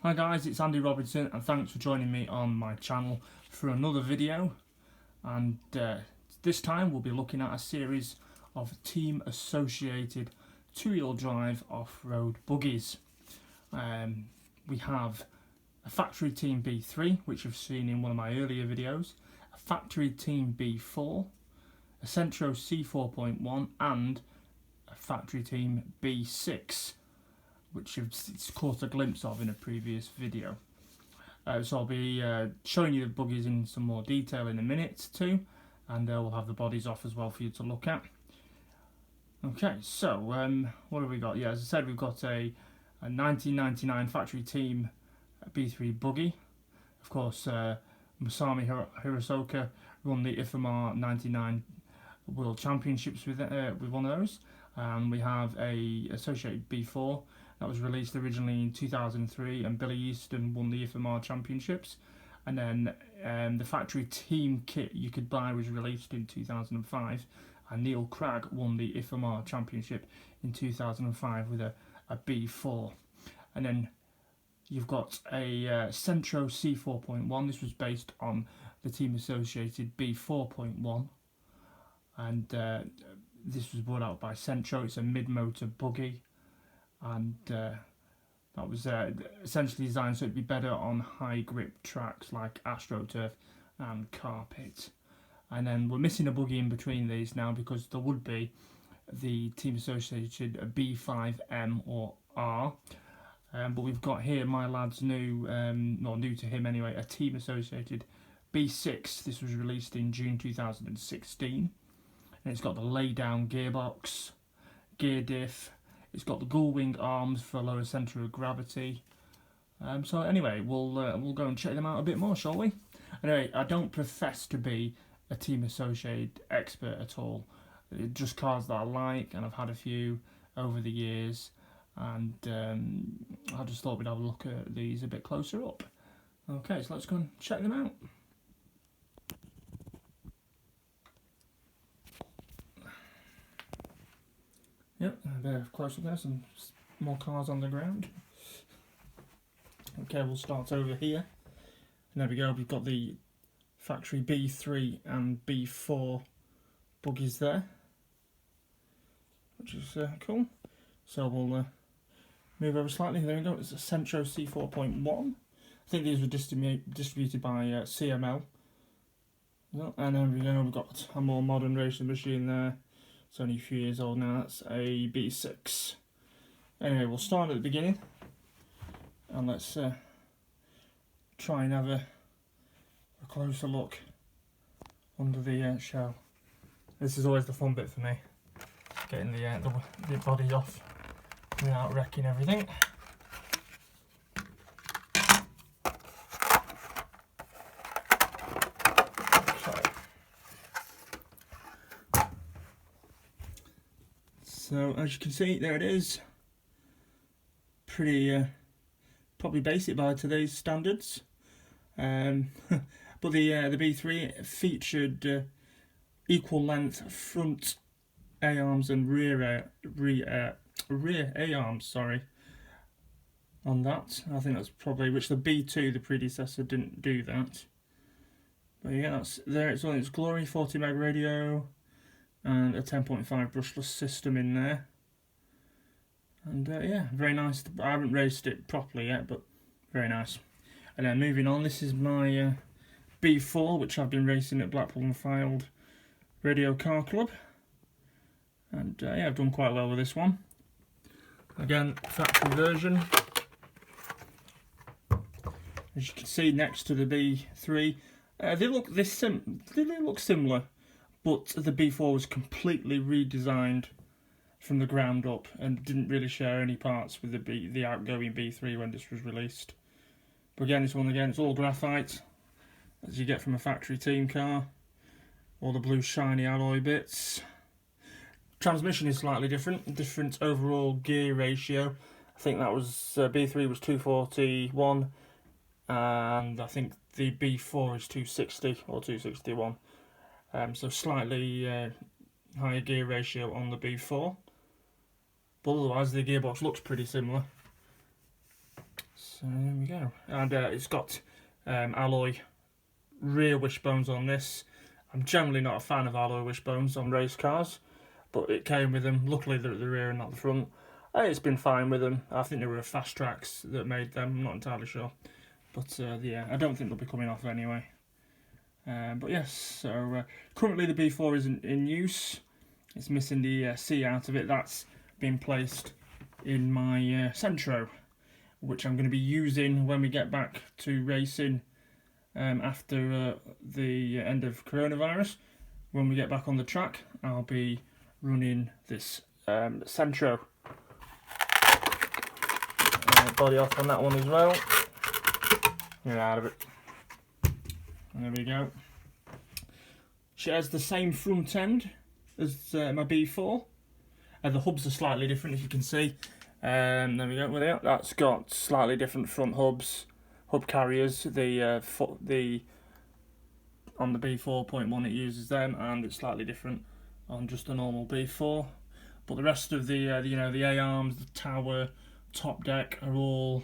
Hi guys, it's Andy Robinson and thanks for joining me on my channel for another video. And this time we'll be looking at a series of team associated two-wheel drive off-road buggies. We have a factory team B3, which you've seen in one of my earlier videos, a factory team B4, a Centro C4.1 and a factory team B6, which you've caught a glimpse of in a previous video. So I'll be showing you the buggies in some more detail in a minute too, and we'll have the bodies off as well for you to look at. Okay, so what have we got? Yeah, as I said, we've got a 1999 factory team B3 buggy. Of course, Masami Hirosoka won the IFMA 99 World Championships with one of those. We have a associated B4 that was released originally in 2003, and Billy Easton won the IFMA Championships. And then the factory team kit you could buy was released in 2005, and Neil Cragg won the IFMA Championship in 2005 with a B4. And then you've got a Centro C4.1. This was based on the team associated B4.1, and this was brought out by Centro. It's a mid-motor buggy, and that was essentially designed so it'd be better on high grip tracks like AstroTurf and carpet. And then we're missing a buggy in between these now, because there would be the team associated B5M or R, but we've got here my lad's new, not new to him anyway, a team associated B6. This was released in June 2016, and it's got the lay down gearbox, gear diff. It's got the gull wing arms for lower centre of gravity. So anyway, we'll go and check them out a bit more, shall we? Anyway, I don't profess to be a team associated expert at all. It's just cars that I like, and I've had a few over the years, and I just thought we'd have a look at these a bit closer up. Okay, so let's go and check them out. Yep, a bit of close up there, some more cars on the ground. Okay, we'll start over here. And there we go, we've got the factory B3 and B4 buggies there, which is cool. So we'll move over slightly. There we go, it's a Centro C4.1. I think these were distributed by CML. And then we've got a more modern racing machine there. It's only a few years old now. That's a B6. Anyway, we'll start at the beginning, and let's try and have a closer look under the shell. This is always the fun bit for me, getting the body off without wrecking everything. So as you can see, there it is. Pretty probably basic by today's standards, but the B3 featured equal length front A-arms and rear A-arms. Sorry, on that. I think that's probably, which the B2, the predecessor, didn't do that. But yeah, that's there. It's on its glory, 40 meg radio, and a 10.5 brushless system in there. And yeah, very nice. I haven't raced it properly yet, but very nice. And then moving on, this is my B4, which I've been racing at Blackpool and Fylde Radio Car Club. And yeah, I've done quite well with this one. Again, factory version. As you can see next to the B3, they look similar. But the B4 was completely redesigned from the ground up and didn't really share any parts with the outgoing B3 when this was released. But again, this one it's all graphite, as you get from a factory team car. All the blue shiny alloy bits. Transmission is slightly different overall gear ratio. I think that was B3 was 241, and I think the B4 is 260 or 261. So slightly higher gear ratio on the B4, but otherwise the gearbox looks pretty similar. So there we go. And it's got alloy rear wishbones on this. I'm generally not a fan of alloy wishbones on race cars, but it came with them. Luckily they're at the rear and not the front. It's been fine with them. I think they were Fast Tracks that made them, I'm not entirely sure. But yeah, I don't think they'll be coming off anyway. But yes, so currently the B4 isn't in use. It's missing the C out of it. That's been placed in my Centro, which I'm going to be using when we get back to racing after the end of coronavirus. When we get back on the track, I'll be running this Centro. Body off on that one as well. Get out of it. And there we go. She has the same front end as my B4. The hubs are slightly different, as you can see. There we go. Well, that's got slightly different front hubs, hub carriers. On the B4.1 it uses them, and it's slightly different on just a normal B4. But the rest of the the A-arms, the tower, top deck are all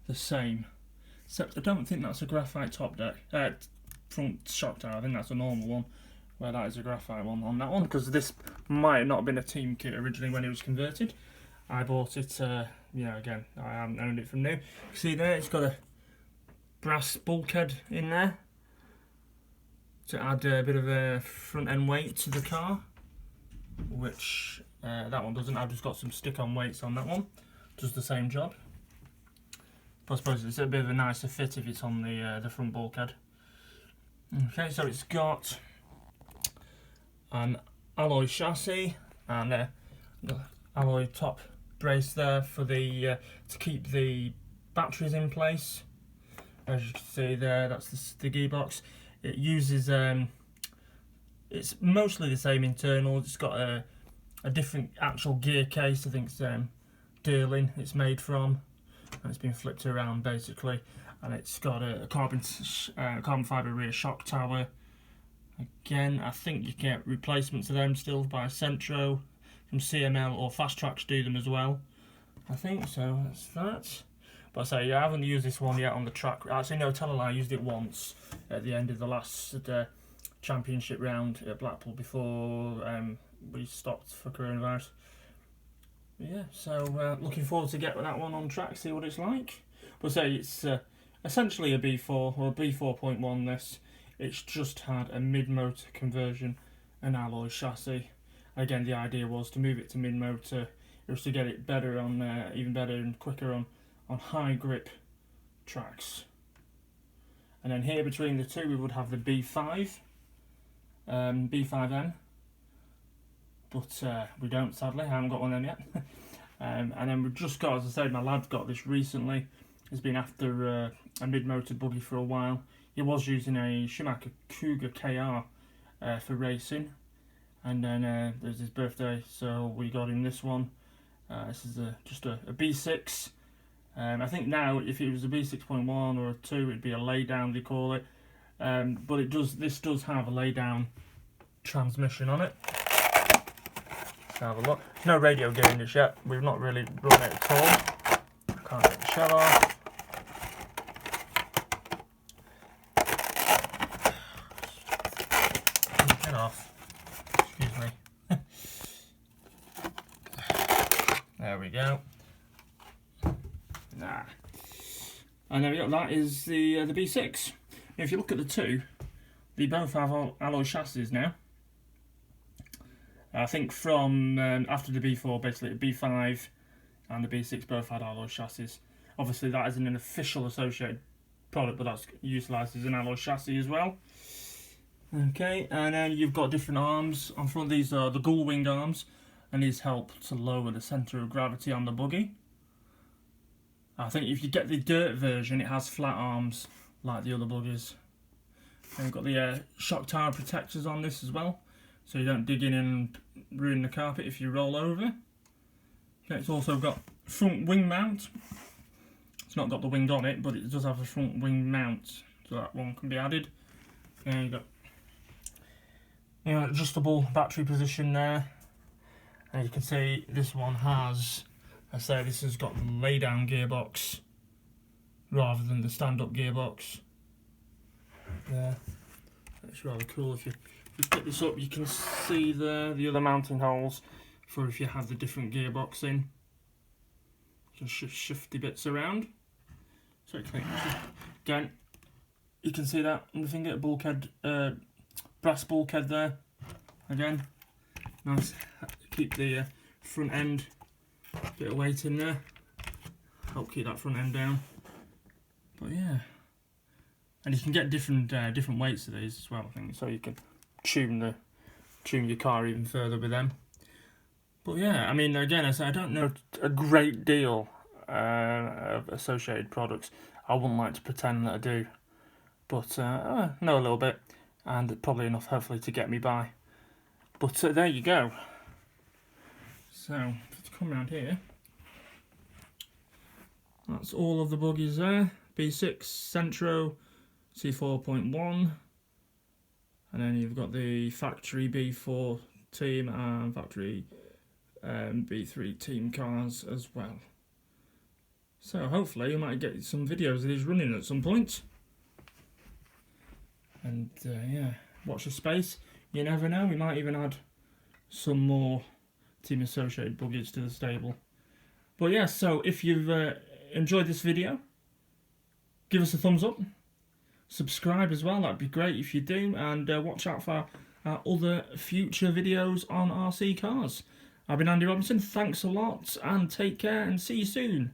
the same. Except I don't think that's a graphite top deck. Front shock tower. I think that's a normal one. Where that is a graphite one on that one, because this might not have been a team kit originally when it was converted. I bought it, again, I haven't owned it from new. See there, it's got a brass bulkhead in there to add a bit of a front end weight to the car, which that one doesn't. I've just got some stick-on weights on that one, does the same job. But I suppose it's a bit of a nicer fit if it's on the front bulkhead. Okay, so it's got an alloy chassis and alloy top brace there for the to keep the batteries in place. As you can see there, that's the gearbox. It uses it's mostly the same internals. It's got a different actual gear case. I think it's Derlin it's made from, and it's been flipped around basically. And it's got a carbon fibre rear shock tower. Again, I think you can get replacements of them still by Centro, from CML or Fast Tracks do them as well. I think so. That's that. But I say, yeah, I haven't used this one yet on the track. Actually, no, tell a lie, I used it once at the end of the last championship round at Blackpool before we stopped for coronavirus. But yeah, so looking forward to get that one on track, see what it's like. But say it's essentially a B4 or a B4.1. This. It's just had a mid-motor conversion and alloy chassis. Again, the idea was to move it to mid-motor. It was to get it better on, even better and quicker on high grip tracks. And then here between the two we would have the B5, B5M. But we don't, sadly. I haven't got one of them yet. And then we've just got, as I said, my lad got this recently. He's been after a mid-motor buggy for a while. He was using a Schumacher Cougar KR for racing, and then there's his birthday, so we got him this one. This is just a B6. I think now if it was a B6.1 or a 2, it'd be a lay-down, they call it. But this does have a lay-down transmission on it. Let's have a look. No radio gear in this yet. We've not really run it at all. Can't get the shell off. Off. Excuse me. There we go. And there we go. That is the B6. Now, if you look at the two, they both have alloy chassis now. I think from after the B4, basically the B5 and the B6 both had alloy chassis. Obviously, that isn't an official associated product, but that's utilised as an alloy chassis as well. Okay, and then you've got different arms on front. These are the gull wing arms, and these help to lower the centre of gravity on the buggy. I think if you get the dirt version, it has flat arms like the other buggies. And you've got the shock tower protectors on this as well, so you don't dig in and ruin the carpet if you roll over. Okay, it's also got front wing mount. It's not got the wing on it, but it does have a front wing mount, so that one can be added. And you've got adjustable battery position there, and you can see this one has, I say, this has got the lay down gearbox rather than the stand-up gearbox. There, that's rather cool. If you pick this up, you can see the other mounting holes for if you have the different gearbox in. You can shift the bits around. So again, you can see that on the finger, bulkhead, brass bulkhead there. Again, nice. Keep the front end, bit of weight in there. Help keep that front end down. But yeah, and you can get different weights of these as well, I think. So you can tune your car even further with them. But yeah, I mean, again, I don't know a great deal of associated products. I wouldn't like to pretend that I do, but I know a little bit, and probably enough, hopefully, to get me by. But there you go. So, if you come around here, that's all of the buggies there. B6, Centro C4.1, and then you've got the factory B4 team and factory B3 team cars as well. So hopefully you might get some videos of these running at some point. And yeah, watch the space. You never know, we might even add some more team associated buggies to the stable. But yeah, so if you've enjoyed this video, give us a thumbs up. Subscribe as well, that'd be great if you do. And watch out for our other future videos on RC cars. I've been Andy Robinson, thanks a lot, and take care, and see you soon.